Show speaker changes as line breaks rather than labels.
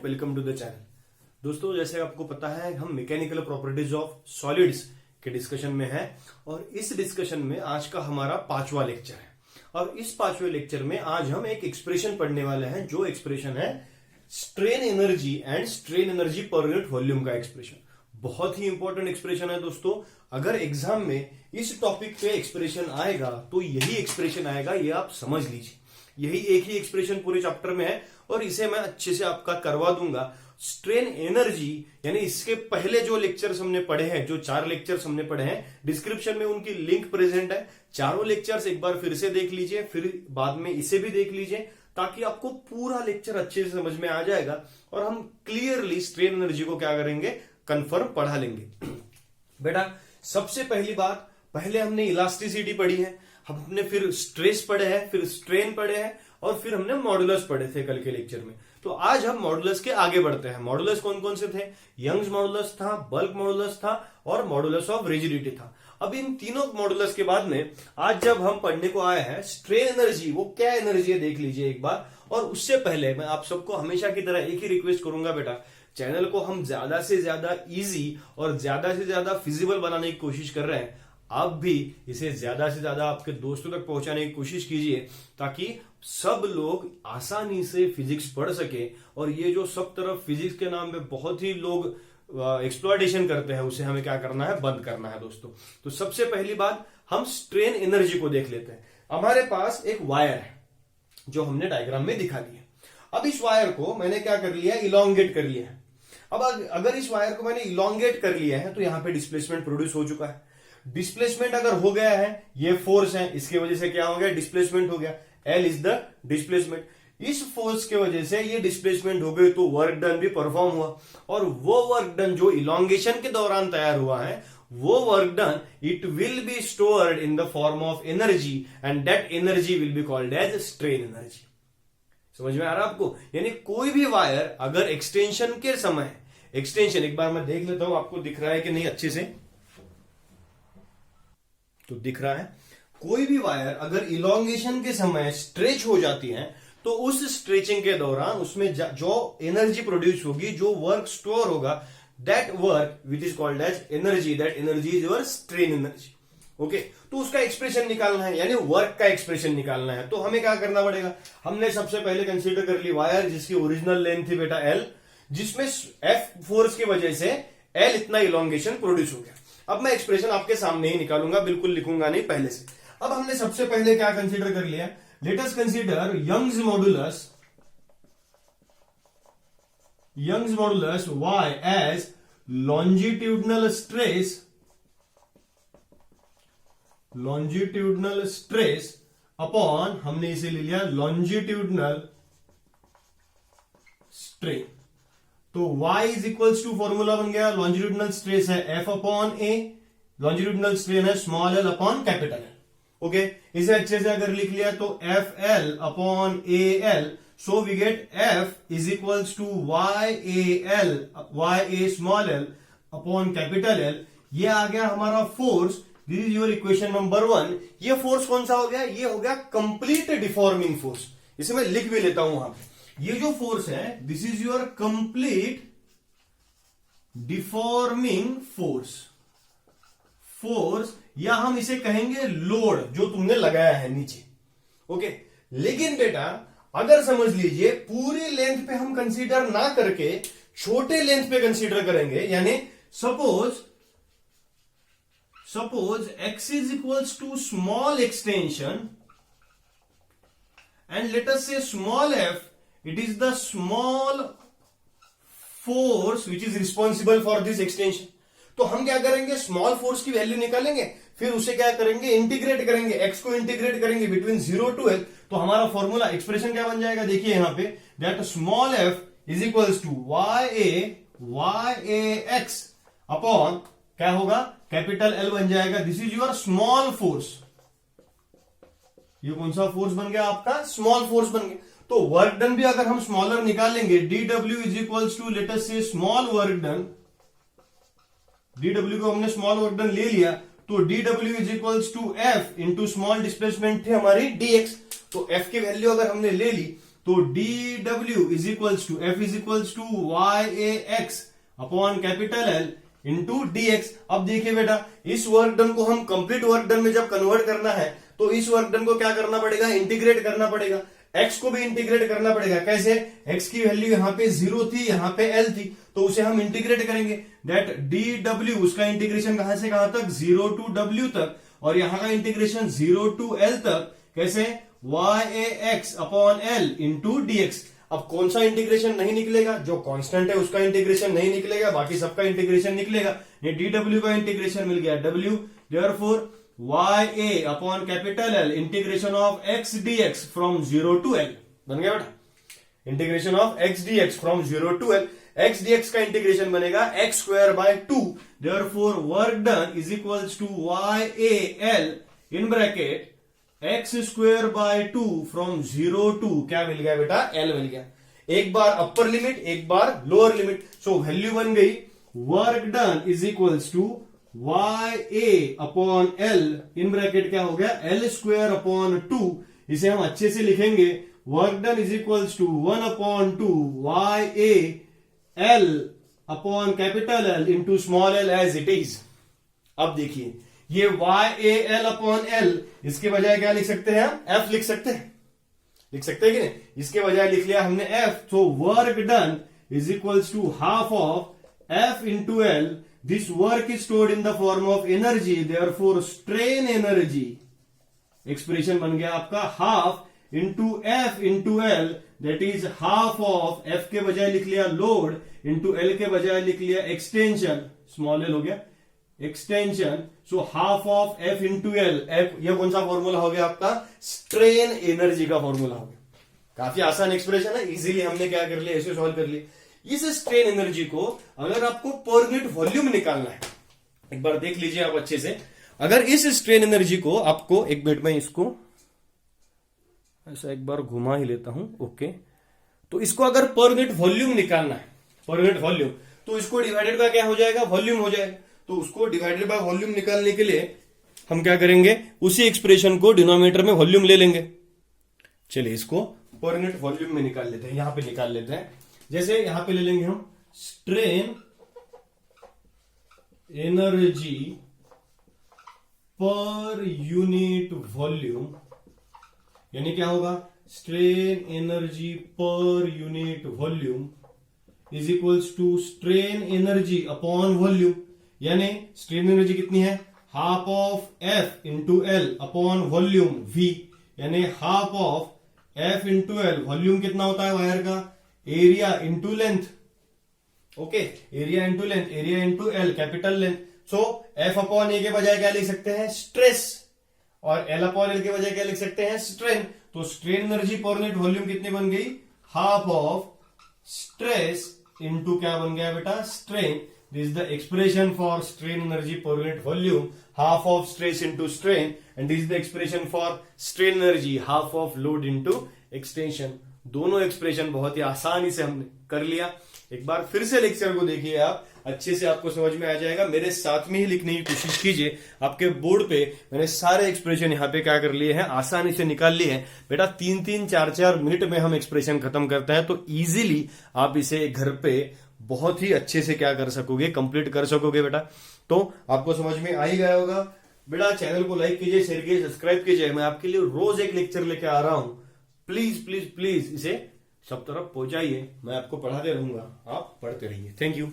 Welcome to the channel. दोस्तों, जैसे आपको पता है हम मैकेनिकल प्रॉपर्टीज ऑफ सॉलिड्स के डिस्कशन में हैं और इस डिस्कशन में आज का हमारा 5वां लेक्चर है। और इस 5वें लेक्चर में आज हम एक एक्सप्रेशन पढ़ने वाले हैं, जो एक्सप्रेशन है strain energy and strain energy per unit volume का एक्सप्रेशन। बहुत ही इंपॉर्टेंट एक्सप्रेशन है दोस्तों। अगर एग्जाम में इस टॉपिक पे एक्सप्रेशन आएगा तो यही एक्सप्रेशन आएगा, ये आप समझ लीजिए। यही एक ही एक्सप्रेशन पूरे चैप्टर में है और इसे मैं अच्छे से आपका करवा दूंगा। स्ट्रेन एनर्जी यानी इसके पहले जो लेक्चर्स हमने पढ़े हैं, जो 4 लेक्चर्स हमने पढ़े हैं, डिस्क्रिप्शन में उनकी लिंक प्रेजेंट है। चारों लेक्चर्स एक बार फिर से देख लीजिए, फिर बाद में इसे भी देख लीजिए, ताकि आपको पूरा लेक्चर अच्छे से समझ में आ जाएगा और हम क्लियरली स्ट्रेन एनर्जी को क्या करेंगे, कंफर्म पढ़ा लेंगे। बेटा, सबसे पहली बात, पहले हमने इलास्टिसिटी पढ़ी है, हमने फिर स्ट्रेस पढ़े हैं, फिर स्ट्रेन पढ़े हैं और फिर हमने मॉडुलस पढ़े थे कल के लेक्चर में। तो आज हम मॉडुलस के आगे बढ़ते हैं। मॉडुलस कौन कौन से थे? यंग्स मॉडुलस था, बल्क मॉडुलस था और मॉडुलस ऑफ रिजिडिटी था। अब इन तीनों मॉडुलस के बाद में आज जब हम पढ़ने को आए हैं स्ट्रेन एनर्जी, वो क्या एनर्जी है देख लीजिए एक बार। और उससे पहले मैं आप सबको हमेशा की तरह एक ही रिक्वेस्ट करूंगा, बेटा चैनल को हम ज्यादा से ज्यादा इजी और ज्यादा से ज्यादा फिजिबल बनाने की कोशिश कर रहे हैं। आप भी इसे ज्यादा से ज्यादा आपके दोस्तों तक पहुंचाने की कोशिश कीजिए, ताकि सब लोग आसानी से फिजिक्स पढ़ सके। और ये जो सब तरफ फिजिक्स के नाम पे बहुत ही लोग एक्सप्लॉयटेशन करते हैं, उसे हमें क्या करना है, बंद करना है दोस्तों। तो सबसे पहली बात, हम स्ट्रेन एनर्जी को देख लेते हैं। हमारे पास एक वायर है जो हमने डायग्राम में दिखा दिया। अब इस वायर को मैंने क्या कर लिया, इलोंगेट कर लिया है। अब अगर इस वायर को मैंने इलोंगेट कर लिया है तो यहां पे डिस्प्लेसमेंट प्रोड्यूस हो चुका है। डिस्प्लेसमेंट अगर हो गया है, ये फोर्स है, इसकी वजह से क्या हो गया, डिस्प्लेसमेंट हो गया। L is the displacement. इस फोर्स के वजह से ये डिस्प्लेसमेंट हो गई तो वर्क डन भी परफॉर्म हुआ। और वो वर्क डन जो इलोंगेशन के दौरान तैयार हुआ है, वो work done it will be stored in the form of energy and that energy will be called as strain energy. समझ में आ रहा है आपको? यानी कोई भी वायर अगर एक्सटेंशन के समय, एक्सटेंशन एक बार मैं देख लेता हूं आपको दिख रहा है कि नहीं अच्छे से, तो दिख रहा है। कोई भी वायर अगर इलोंगेशन के समय स्ट्रेच हो जाती है तो उस स्ट्रेचिंग के दौरान उसमें जो एनर्जी प्रोड्यूस होगी, जो वर्क स्टोर होगा, that work which is called as energy, that energy is your strain energy. Okay, तो उसका एक्सप्रेशन निकालना है, यानी वर्क का एक्सप्रेशन निकालना है। तो हमें क्या करना पड़ेगा, हमने सबसे पहले कंसीडर कर ली वायर जिसकी ओरिजिनल लेंथ थी बेटा एल, जिसमें एफ फोर्स की वजह से एल इतना इलोंगेशन प्रोड्यूस हो गया। अब मैं एक्सप्रेशन आपके सामने ही निकालूंगा, बिल्कुल लिखूंगा नहीं पहले से। अब हमने सबसे पहले क्या कंसीडर कर लिया, let us consider Young's modulus, Young's modulus Y as longitudinal stress, longitudinal stress upon, हमने इसे ले लिया लॉन्जिट्यूडनल स्ट्रेन। तो y is equals to formula बन गया, लॉन्जिट्यूडनल स्ट्रेस है f upon a, longitudinal strain है small l upon capital L। Okay, इसे अच्छे से अगर लिख लिया तो FL upon AL, so we get F is equals to YAL, YA small l upon capital L। ये आ गया हमारा force. This is your equation number 1। ये फोर्स कौन सा हो गया, ये हो गया कंप्लीट डिफॉर्मिंग फोर्स। इसे मैं लिख भी लेता हूं वहां पे। ये जो फोर्स है, this is your complete deforming force, force, या हम इसे कहेंगे लोड जो तुमने लगाया है नीचे। ओके, लेकिन बेटा अगर समझ लीजिए पूरी लेंथ पे हम कंसीडर ना करके छोटे लेंथ पे कंसीडर करेंगे, यानी suppose x is equals to small extension and let us say small f, it is the small force which is responsible for this extension। तो हम क्या करेंगे, स्मॉल फोर्स की वैल्यू निकालेंगे, फिर उसे क्या करेंगे, इंटीग्रेट करेंगे, x को इंटीग्रेट करेंगे बिटवीन 0 to l। तो हमारा फॉर्मूला एक्सप्रेशन क्या बन जाएगा, देखिए यहां पे, that small f is equals to YA x upon क्या होगा, कैपिटल L बन जाएगा। This is your small force. ये कौन सा फोर्स बन गया आपका, स्मॉल फोर्स बन गया। तो वर्क डन भी अगर हम स्मॉलर निकालेंगे, DW is equals to let us say small work done, DW को हमने स्मॉल वर्क डन ले लिया, तो DW is equals to F into small displacement थी हमारी DX। तो F की वैल्यू अगर हमने ले ली तो dw is equals to F is equals to YAX upon capital L into dx। अब देखिए बेटा, इस वर्क डन को हम कंप्लीट वर्क डन में जब कन्वर्ट करना है तो इस वर्क डन को क्या करना पड़ेगा, इंटीग्रेट करना पड़ेगा। x को भी इंटीग्रेट करना पड़ेगा। कैसे? x की वैल्यू यहां पे 0 थी, यहां पे L थी, तो उसे हम इंटीग्रेट करेंगे। दैट dw, उसका इंटीग्रेशन कहां से कहां तक, 0 टू w तक, और यहां का इंटीग्रेशन 0 टू L तक। कैसे? YAX upon L into dx। अब कौन सा इंटीग्रेशन नहीं निकलेगा? जो कांस्टेंट है उसका इंटीग्रेशन नहीं निकलेगा, बाकी सबका इंटीग्रेशन निकलेगा। ये dw का इंटीग्रेशन मिल गया w, therefore YA upon capital L integration of x dx from 0 to L बन गया बेटा। Integration of x dx from 0 to L, x dx का इंटीग्रेशन बनेगा x square by 2, therefore work done is equals to YAL in bracket x square by 2 from 0 to क्या मिल गया बेटा, L मिल गया। एक बार अपर लिमिट, एक बार लोअर लिमिट, सो वैल्यू बन गई work done is equals to YA upon L in bracket क्या हो गया, L स्क्वायर अपॉन 2। इसे हम अच्छे से लिखेंगे, work done is equals to 1 upon 2 YA L upon capital L into small l as it is. अब देखिए, ये YAL अपॉन L, इसके बजाय क्या लिख सकते हैं हम, F लिख सकते हैं, लिख सकते हैं कि नहीं? इसके बजाय लिख लिया हमने F, तो work done is equals to half of F into L। This work is stored in the form of energy, therefore strain energy expression बन गया आपका half into F into L, that is half of F के बजाय लिख लिया load into L के बजाय लिख लिया एक्सटेंशन, स्मॉल l हो गया extension. So half of F into L, यह कौन सा फॉर्मूला हो गया आपका, स्ट्रेन एनर्जी का फॉर्मूला हो गया। काफी आसान एक्सप्रेशन है, इजीली हमने क्या कर लिया, ऐसे सॉल्व कर लिया। इस स्ट्रेन एनर्जी को अगर आपको पर यूनिट वॉल्यूम निकालना है, एक बार देख लीजिए आप अच्छे से। अगर इस स्ट्रेन एनर्जी को आपको, एक मिनट में इसको ऐसा एक बार घुमा ही लेता हूं, ओके। तो इसको अगर पर यूनिट वॉल्यूम निकालना है, पर यूनिट वॉल्यूम, तो इसको डिवाइडेड बाय क्या हो जाएगा, वॉल्यूम हो जाएगा। तो उसको डिवाइडेड बाय वॉल्यूम निकालने के लिए हम क्या करेंगे, उसी एक्सप्रेशन को डिनोमिनेटर में वॉल्यूम ले लेंगे। चलिए इसको पर यूनिट वॉल्यूम में निकाल लेते हैं, यहां पे निकाल लेते हैं। जैसे यहां पे ले लेंगे हम strain energy per unit volume, यानी क्या होगा, strain energy per unit volume is equals to strain energy upon volume. यानी स्ट्रेन एनर्जी कितनी है, half of F into L upon volume V, यानी half of F into L। Volume कितना होता है वायर का, area into length, okay, area into length, area into L capital length. So F upon A के बजाय क्या लिख सकते हैं, स्ट्रेस, और L अपॉन L के बजाय क्या लिख सकते हैं, स्ट्रेन। तो strain energy per unit volume कितनी बन गई, हाफ ऑफ स्ट्रेस इंटू क्या बन गया बेटा, strain. This is the expression for strain energy per unit volume, half of stress into strain, and this is the expression for strain energy, half of load into extension। दोनों expression बहुत ही आसानी से हमने कर लिया। एक बार फिर से लेक्चर को देखिए आप, अच्छे से आपको समझ में आ जाएगा। मेरे साथ में ही लिखने की कोशिश कीजिए, आपके बोर्ड पे मैंने सारे एक्सप्रेशन यहाँ पे क्या कर लिए हैं, आसानी से निकाल लिए हैं। बेटा 3-3, 4-4 मिनट में हम एक्सप्रेशन खत्म करते हैं, तो इजीली आप इसे घर पे बहुत ही अच्छे से क्या कर सकोगे, कंप्लीट कर सकोगे बेटा। तो आपको समझ में आ ही गया होगा बेटा। चैनल को लाइक कीजिए, शेयर कीजिए, सब्सक्राइब कीजिए। मैं आपके लिए रोज एक लेक्चर लेके आ रहा हूं, प्लीज प्लीज प्लीज इसे सब तरफ पहुंचाइए। मैं आपको पढ़ाते रहूंगा, आप पढ़ते रहिए। Thank you.